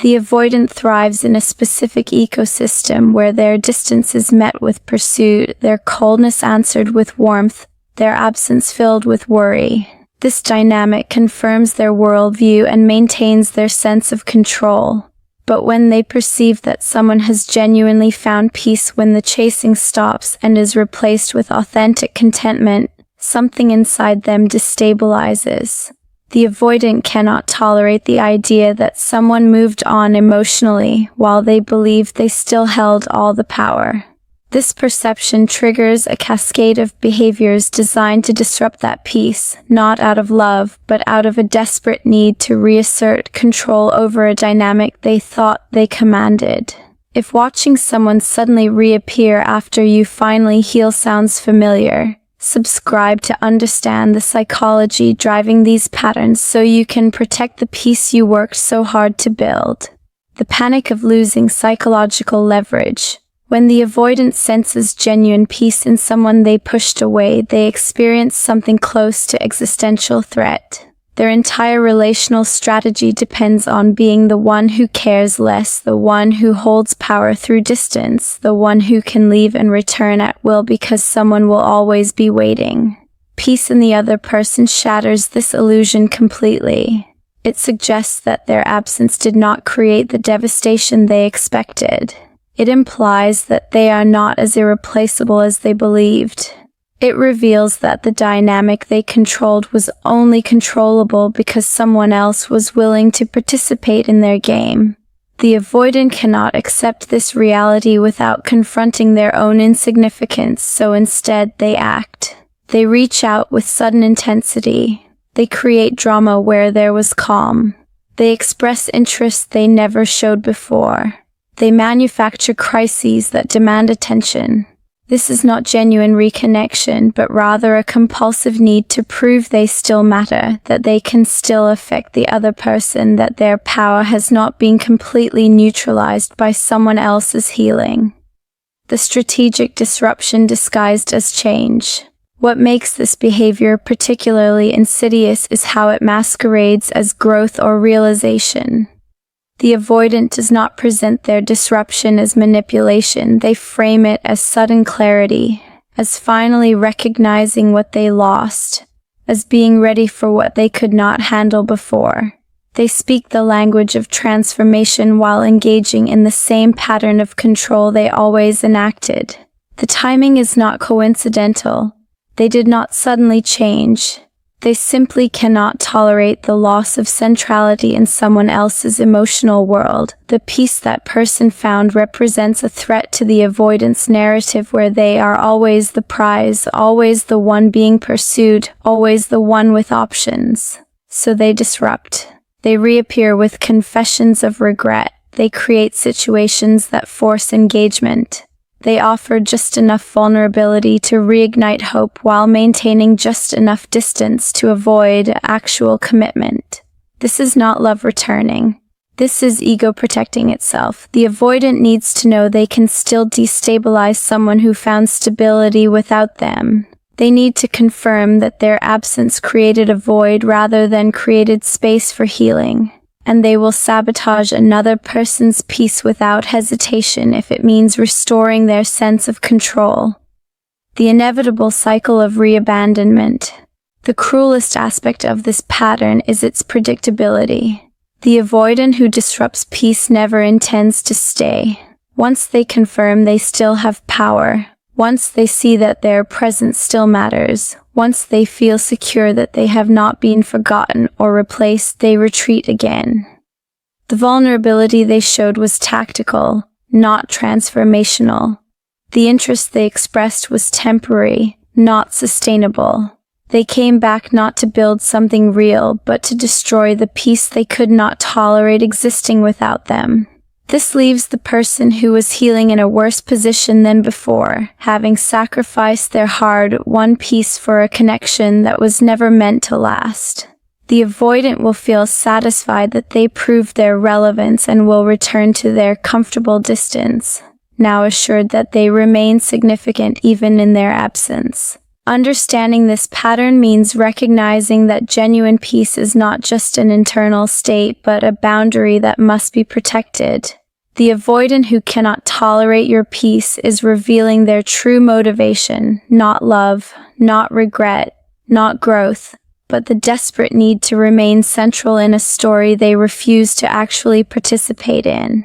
The avoidant thrives in a specific ecosystem where their distance is met with pursuit, their coldness answered with warmth, their absence filled with worry. This dynamic confirms their worldview and maintains their sense of control. But when they perceive that someone has genuinely found peace, when the chasing stops and is replaced with authentic contentment, something inside them destabilizes. The avoidant cannot tolerate the idea that someone moved on emotionally while they believed they still held all the power. This perception triggers a cascade of behaviors designed to disrupt that peace, not out of love, but out of a desperate need to reassert control over a dynamic they thought they commanded. If watching someone suddenly reappear after you finally heal sounds familiar, subscribe to understand the psychology driving these patterns so you can protect the peace you worked so hard to build. The panic of losing psychological leverage. When the avoidant senses genuine peace in someone they pushed away, they experience something close to existential threat. Their entire relational strategy depends on being the one who cares less, the one who holds power through distance, the one who can leave and return at will because someone will always be waiting. Peace in the other person shatters this illusion completely. It suggests that their absence did not create the devastation they expected. It implies that they are not as irreplaceable as they believed. It reveals that the dynamic they controlled was only controllable because someone else was willing to participate in their game. The avoidant cannot accept this reality without confronting their own insignificance, so instead they act. They reach out with sudden intensity. They create drama where there was calm. They express interest they never showed before. They manufacture crises that demand attention. This is not genuine reconnection, but rather a compulsive need to prove they still matter, that they can still affect the other person, that their power has not been completely neutralized by someone else's healing. The strategic disruption disguised as change. What makes this behavior particularly insidious is how it masquerades as growth or realization. The avoidant does not present their disruption as manipulation, they frame it as sudden clarity, as finally recognizing what they lost, as being ready for what they could not handle before. They speak the language of transformation while engaging in the same pattern of control they always enacted. The timing is not coincidental. They did not suddenly change. They simply cannot tolerate the loss of centrality in someone else's emotional world. The peace that person found represents a threat to the avoidance narrative where they are always the prize, always the one being pursued, always the one with options. So they disrupt. They reappear with confessions of regret. They create situations that force engagement. They offer just enough vulnerability to reignite hope while maintaining just enough distance to avoid actual commitment. This is not love returning. This is ego protecting itself. The avoidant needs to know they can still destabilize someone who found stability without them. They need to confirm that their absence created a void rather than created space for healing. And they will sabotage another person's peace without hesitation if it means restoring their sense of control. The inevitable cycle of re-abandonment. The cruelest aspect of this pattern is its predictability. The avoidant who disrupts peace never intends to stay. Once they confirm they still have power, once they see that their presence still matters, once they feel secure that they have not been forgotten or replaced, they retreat again. The vulnerability they showed was tactical, not transformational. The interest they expressed was temporary, not sustainable. They came back not to build something real, but to destroy the peace they could not tolerate existing without them. This leaves the person who was healing in a worse position than before, having sacrificed their hard-won peace for a connection that was never meant to last. The avoidant will feel satisfied that they proved their relevance and will return to their comfortable distance, now assured that they remain significant even in their absence. Understanding this pattern means recognizing that genuine peace is not just an internal state, but a boundary that must be protected. The avoidant who cannot tolerate your peace is revealing their true motivation, not love, not regret, not growth, but the desperate need to remain central in a story they refuse to actually participate in.